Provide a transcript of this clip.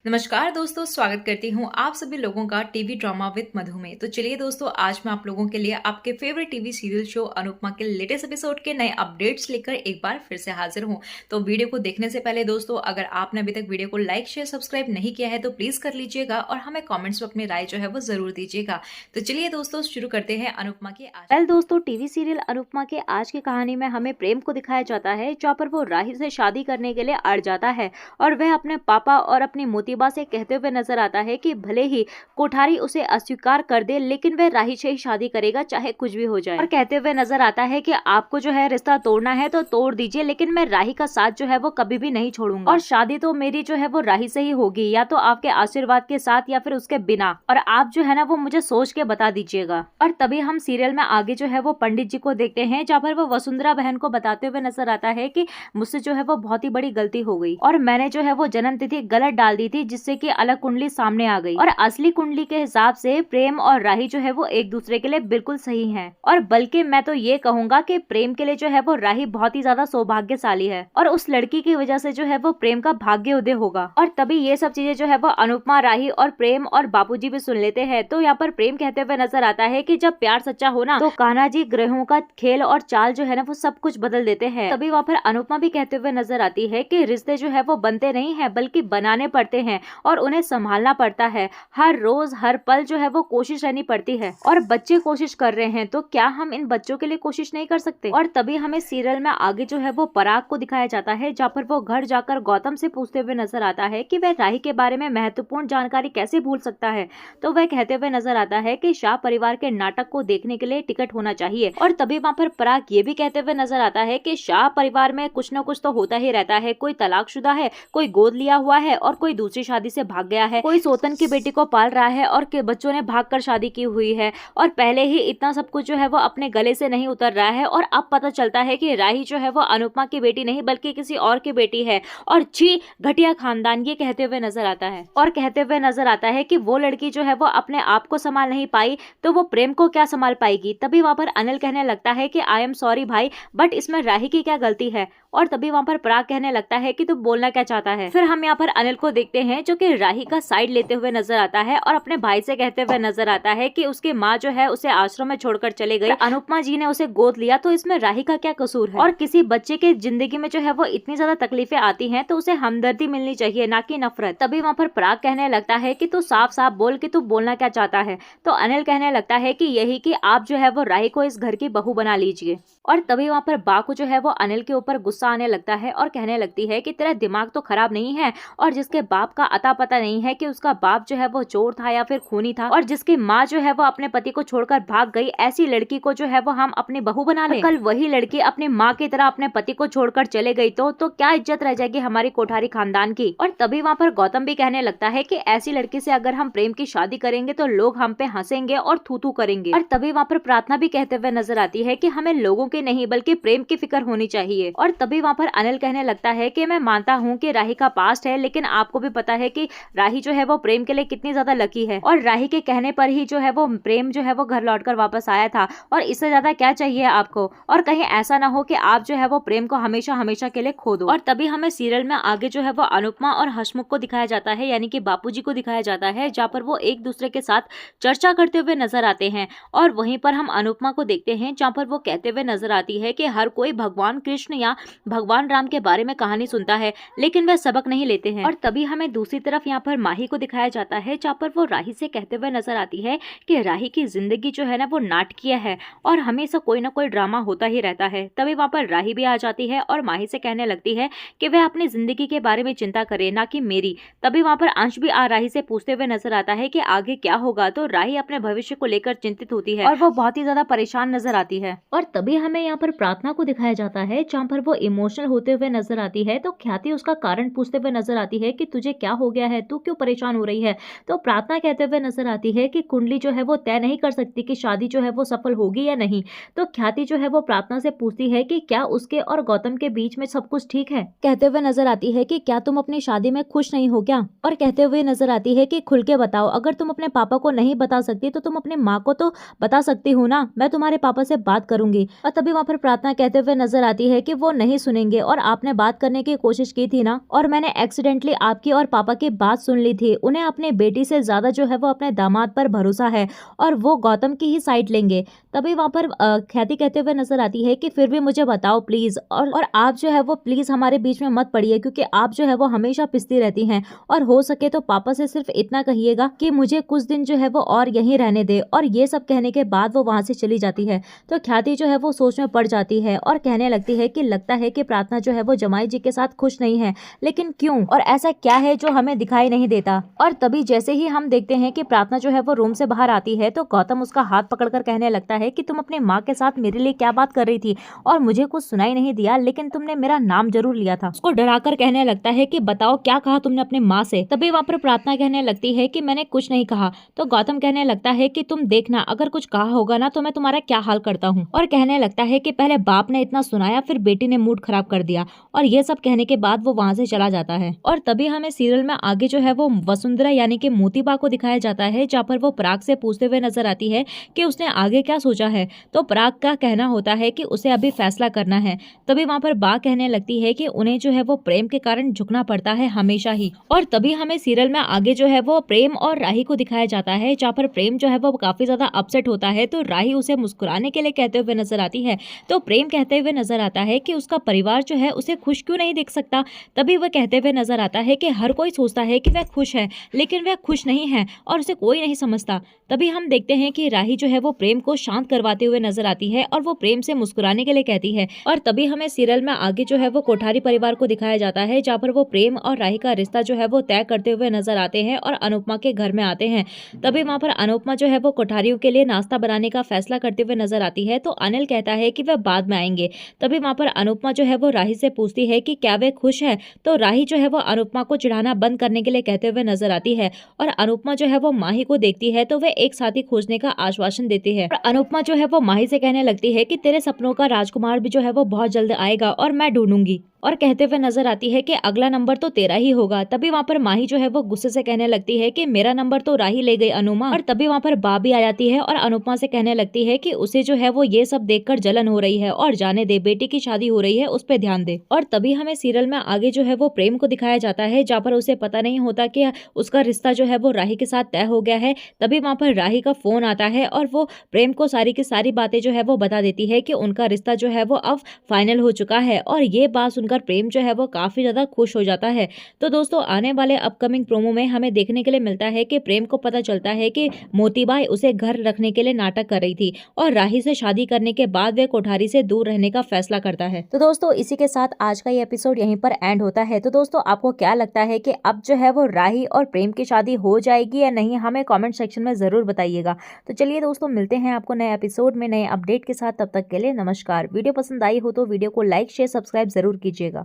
नमस्कार दोस्तों, स्वागत करती हूँ आप सभी लोगों का टीवी ड्रामा विद मधु में। तो चलिए दोस्तों, आज मैं आप लोगों के लिए आपके favourite TV serial show Anupama के लेटेस्ट एपिसोड के नए अपडेट्स लेकर एक बार फिर से हाजिर हूँ। तो वीडियो को देखने से पहले दोस्तों, अगर आपने अभी तक वीडियो को लाइक शेयर सब्सक्राइब नहीं किया है तो प्लीज कर लीजिएगा और हमें कॉमेंट्स में अपनी राय जो है वो जरूर दीजिएगा। तो चलिए दोस्तों, शुरू करते हैं अनुपमा की आज। दोस्तों, टीवी सीरियल अनुपमा के आज की कहानी में हमें प्रेम को दिखाया जाता है, जहाँ पर वो राही से शादी करने के लिए अड़ जाता है और वह अपने पापा और अपनी मोतीबा से कहते हुए नजर आता है कि भले ही कोठारी उसे अस्वीकार कर दे, लेकिन वह राही से ही शादी करेगा चाहे कुछ भी हो जाए। और कहते हुए नजर आता है कि आपको जो है रिश्ता तोड़ना है तो तोड़ दीजिए, लेकिन मैं राही का साथ जो है वो कभी भी नहीं छोड़ूंगा और शादी तो मेरी जो है वो राही से ही होगी, या तो आपके आशीर्वाद के साथ या फिर उसके बिना। और आप जो है ना वो मुझे सोच के बता दीजिएगा। और तभी हम सीरियल में आगे जो है वो पंडित जी को देखते हैं, जहाँ पर वो वसुंधरा बहन को बताते हुए नजर आता है कि मुझसे जो है वो बहुत ही बड़ी गलती हो गई और मैंने जो है वो जन्म तिथि गलत डाल दी थी, जिससे कि अलग कुंडली सामने आ गई और असली कुंडली के हिसाब से प्रेम और राही जो है वो एक दूसरे के लिए बिल्कुल सही हैं। और बल्कि मैं तो ये कहूंगा कि प्रेम के लिए जो है वो राही बहुत ही ज्यादा सौभाग्यशाली है और उस लड़की की वजह से जो है वो प्रेम का भाग्य उदय होगा। और तभी ये सब चीजें जो है वो अनुपमा, राही और प्रेम और बापूजी भी सुन लेते हैं। तो यहाँ पर प्रेम कहते हुए नजर आता है कि जब प्यार सच्चा हो ना तो कान्हा जी ग्रहों का खेल और चाल जो है ना वो सब कुछ बदल देते हैं। तभी वहाँ पर अनुपमा भी कहते हुए नजर आती है कि रिश्ते जो है वो बनते नहीं है बल्कि बनाने पड़ते हैं और उन्हें संभालना पड़ता है। हर रोज हर पल जो है वो कोशिश रहनी पड़ती है और बच्चे कोशिश कर रहे हैं तो क्या हम इन बच्चों के लिए कोशिश नहीं कर सकते। और तभी हमें सीरियल में आगे जो है वो पराग को दिखाया जाता है, जहाँ पर वो घर जाकर गौतम से पूछते हुए नजर आता है कि वह राही के बारे में महत्वपूर्ण जानकारी कैसे भूल सकता है। तो वह कहते हुए नजर आता है कि शाह परिवार के नाटक को देखने के लिए टिकट होना चाहिए। और तभी वहाँ पर पराग ये भी कहते हुए नजर आता है कि शाह परिवार में कुछ न कुछ तो होता ही रहता है। कोई तलाकशुदा है, कोई गोद लिया हुआ है और कोई दूसरी शादी से भाग गया है, कोई सोतन की बेटी को पाल रहा है और के बच्चों ने भागकर शादी की हुई है। और पहले ही इतना सब कुछ जो है वो अपने गले से नहीं उतर रहा है और अब पता चलता है कि राही जो है वो अनुपमा की बेटी नहीं बल्कि किसी और की बेटी है। और छी, घटिया खानदान, ये कहते हुए नजर आता है। और कहते हुए नजर आता है कि वो लड़की जो है वो अपने आप को संभाल नहीं पाई तो वो प्रेम को क्या संभाल पाएगी। तभी वहां पर अनिल कहने लगता है कि आई एम सॉरी भाई, बट इसमें राही की क्या गलती है। और तभी वहां पर पराग कहने लगता है कि तू बोलना क्या चाहता है। फिर हम यहाँ पर अनिल को देखते हैं जो कि राही का साइड लेते हुए नजर आता है और अपने भाई से कहते हुए नजर आता है कि उसकी माँ जो है उसे आश्रम में छोड़कर चले गई, अनुपमा जी ने उसे गोद लिया, तो इसमें राही का क्या कसूर है। और किसी बच्चे के जिंदगी में जो है वो इतनी ज्यादा तकलीफें आती हैं तो उसे हमदर्दी मिलनी चाहिए, ना कि नफरत। तभी वहाँ पर पराग कहने लगता है कि तू साफ साफ बोल कि तू बोलना क्या चाहता है। तो अनिल कहने लगता है कि यही कि आप जो है वो राही को इस घर की बहू बना लीजिए। और तभी वहाँ पर बा को जो है वो अनिल के ऊपर गुस्सा आने लगता है और कहने लगती है कि तेरा दिमाग तो खराब नहीं है और जिसके बाप का अता पता नहीं है कि उसका बाप जो है वो चोर था या फिर खूनी था और जिसकी माँ जो है वो अपने पति को छोड़कर भाग गई, ऐसी लड़की को जो है वो हम अपनी बहू बना ले। कल वही लड़की अपनी माँ की तरह अपने पति को छोड़कर चले गई तो क्या इज्जत रह जाएगी हमारी कोठारी खानदान की। और तभी वहाँ पर गौतम भी कहने लगता है कि ऐसी लड़की से अगर हम प्रेम की शादी करेंगे तो लोग हम पे हंसेंगे और थू थू करेंगे। और तभी वहाँ पर प्रार्थना भी कहते हुए नजर आती है कि हमें लोगों की नहीं बल्कि प्रेम की फिक्र होनी चाहिए। और तभी वहाँ पर अनिल कहने लगता है कि मैं मानता हूँ कि राही का पास्ट है, लेकिन आपको भी पता है कि राही जो है वो प्रेम के लिए कितनी ज्यादा लकी है और राही के कहने पर ही जो है वो प्रेम जो है वो घर लौटकर वापस आया था और इससे ज्यादा क्या चाहिए आपको। और कहीं ऐसा ना हो कि आप जो है वो प्रेम को हमेशा हमेशा के लिए खो दो। और तभी हमें सीरियल में आगे जो है वो अनुपमा और हसमुख को दिखाया जाता है, यानी कि बापूजी को दिखाया जाता है, जहाँ पर वो एक दूसरे के साथ चर्चा करते हुए नजर आते हैं। और वहीं पर हम अनुपमा को देखते हैं जहाँ पर वो कहते हुए नजर आती है कि हर कोई भगवान कृष्ण या भगवान राम के बारे में कहानी सुनता है लेकिन वह सबक नहीं लेते हैं। और तभी हमें दूसरी तरफ यहाँ पर माही को दिखाया जाता है, जहाँ पर वो राही से कहते हुए नजर आती है कि राही की जिंदगी जो है ना वो नाटकीय है और हमेशा कोई ना कोई ड्रामा होता ही रहता है। तभी वहाँ पर राही भी आ जाती है और माही से कहने लगती है कि वह अपनी जिंदगी के बारे में चिंता करे, ना कि मेरी। तभी वहाँ पर अंश भी राही से पूछते हुए नजर आता है कि आगे क्या होगा। तो राही अपने भविष्य को लेकर चिंतित होती है और वो बहुत ही ज्यादा परेशान नजर आती है। और तभी हमें यहाँ पर प्रार्थना को दिखाया जाता है, जहाँ पर वो इमोशनल होते हुए नजर आती है। तो ख्याति उसका कारण पूछते हुए नजर आती है कि तुझे क्या हो गया है, तू क्यों परेशान हो रही है। तो प्रार्थना कहते हुए नजर आती है कि कुंडली जो है वो तय नहीं कर सकती कि शादी जो है वो सफल होगी या नहीं। तो ख्याति जो है वो प्रार्थना से पूछती है कि क्या उसके और गौतम के बीच में सब कुछ ठीक है। कहते हुए नजर आती है कि क्या तुम अपनी शादी में खुश नहीं हो क्या। और कहते हुए नजर आती है कि खुल के बताओ, अगर तुम अपने पापा को नहीं बता सकती तो तुम अपनी माँ को तो बता सकती हो ना, मैं तुम्हारे पापा से बात करूंगी। और तभी वहाँ पर प्रार्थना कहते हुए नजर आती है कि वो नहीं सुनेंगे और आपने बात करने की कोशिश की थी ना, और मैंने एक्सीडेंटली आपकी और पापा की बात सुन ली थी। उन्हें अपनी बेटी से ज्यादा जो है वो अपने दामाद पर भरोसा है और वो गौतम की ही साइड लेंगे। तभी वहाँ पर ख्याति कहते हुए नजर आती है कि फिर भी मुझे बताओ प्लीज, और आप जो है वो प्लीज हमारे बीच में मत पड़िए, क्योंकि आप जो है वो हमेशा पिसती रहती हैं। और हो सके तो पापा से सिर्फ इतना कहिएगा कि मुझे कुछ दिन जो है वो और यहीं रहने दे। और ये सब कहने के बाद वो वहां से चली जाती है। तो ख्याति जो है वो सोच में पड़ जाती है और कहने लगती है कि लगता है कि प्रार्थना जो है वो जमाई जी के साथ खुश नहीं है, लेकिन क्यों और ऐसा क्या है जो हमें दिखाई नहीं देता। और तभी जैसे ही हम देखते हैं कि प्रार्थना जो है वो रूम से बाहर आती है तो गौतम उसका हाथ पकड़कर कहने लगता है कि तुम अपनी माँ के साथ मेरे लिए क्या बात कर रही थी और मुझे कुछ सुनाई नहीं दिया, लेकिन तुमने मेरा नाम जरूर लिया था। उसको डराकर कहने लगता है कि बताओ क्या कहा तुमने अपनी माँ से। तभी वहाँ पर प्रार्थना कहने लगती है कि मैंने कुछ नहीं कहा। तो गौतम कहने लगता है कि तुम देखना, अगर कुछ कहा होगा ना तो मैं तुम्हारा क्या हाल करता हूँ। और कहने लगता है कि पहले बाप ने इतना सुनाया, फिर बेटी ने मूड खराब कर दिया। और ये सब कहने के बाद वो वहां से चला जाता है। और तभी हमें सीरियल में आगे जो है वो वसुंधरा यानी कि मोतीबा को दिखाया जाता है, जहाँ पर वो पराग से पूछते हुए नजर आती है कि उसने आगे क्या सोचा है। तो पराग का कहना होता है कि उसे अभी फैसला करना है। तभी वहां पर बा कहने लगती है कि उन्हें जो है वो प्रेम के कारण झुकना पड़ता है हमेशा ही। और तभी हमें सीरियल में आगे जो है वो प्रेम और राही को दिखाया जाता है, जहाँ पर प्रेम जो है वो काफी ज्यादा अपसेट होता है। तो राही उसे मुस्कुराने के लिए कहते हुए नजर आती है। तो प्रेम कहते हुए नजर आता है कि उसका परिवार जो है उसे खुश क्यों नहीं देख सकता। तभी वह कहते हुए नजर आता है कि हर कोई सोचता है कि वह खुश है, लेकिन वह खुश नहीं है और उसे कोई नहीं समझता। तभी हम देखते हैं कि राही जो है वो प्रेम को शांत करवाते हुए नजर आती है और वो प्रेम से मुस्कुराने के लिए कहती है। और तभी हमें सीरियल में आगे जो है वो कोठारी परिवार को दिखाया जाता है, जहाँ पर वो प्रेम और राही का रिश्ता जो है वो तय करते हुए नजर आते हैं और अनुपमा के घर में आते हैं। तभी वहाँ पर अनुपमा जो है वो कोठारियों के लिए नाश्ता बनाने का फैसला करते हुए नजर आती है। तो अनिल कहता है कि वह बाद में आएंगे। तभी वहाँ पर अनुपमा जो है वो राही से पूछती है कि क्या वे खुश है। तो राही जो है वो अनुपमा को चिढ़ाना बंद करने के लिए कहते हुए नजर आती है। और अनुपमा जो है वो माही को देखती है तो वे एक साथी खोजने का आश्वासन देती है। और अनुपमा जो है वो माही से कहने लगती है कि तेरे सपनों का राजकुमार भी जो है वो बहुत जल्द आएगा और मैं ढूंढूंगी। और कहते हुए नजर आती है कि अगला नंबर तो तेरा ही होगा। तभी वहाँ पर माही जो है वो गुस्से से कहने लगती है कि मेरा नंबर तो राही ले गई अनुमा। और तभी वहाँ पर बाबी आ जाती है और अनुपमा से कहने लगती है कि उसे जो है वो ये सब देखकर जलन हो रही है और जाने दे, बेटी की शादी हो रही है, उस पर ध्यान दे। और तभी हमें सीरियल में आगे जो है वो प्रेम को दिखाया जाता है, जहाँ पर उसे पता नहीं होता कि उसका रिश्ता जो है वो राही के साथ तय हो गया है। तभी वहाँ पर राही का फोन आता है और वो प्रेम को सारी की सारी बातें जो है वो बता देती है कि उनका रिश्ता जो है वो अब फाइनल हो चुका है। और ये बात सुनकर प्रेम जो है वो काफी ज्यादा खुश हो जाता है। तो दोस्तों आने वाले अपकमिंग प्रोमो में हमें देखने के लिए मिलता है कि प्रेम को पता चलता है कि मोतीबाई उसे घर रखने के लिए नाटक कर रही थी और राही से शादी करने के बाद वे कोठारी से दूर रहने का फैसला करता है। तो दोस्तों इसी के साथ आज का ये एपिसोड यहीं पर एंड होता है। तो दोस्तों आपको क्या लगता है कि अब जो है वो राही और प्रेम की शादी हो जाएगी या नहीं, हमें कमेंट सेक्शन में जरूर बताइएगा। तो चलिए दोस्तों मिलते हैं आपको नए एपिसोड में नए अपडेट के साथ। तब तक के लिए नमस्कार। वीडियो पसंद आई हो तो वीडियो को लाइक शेयर सब्सक्राइब जरूर कीजिएगा।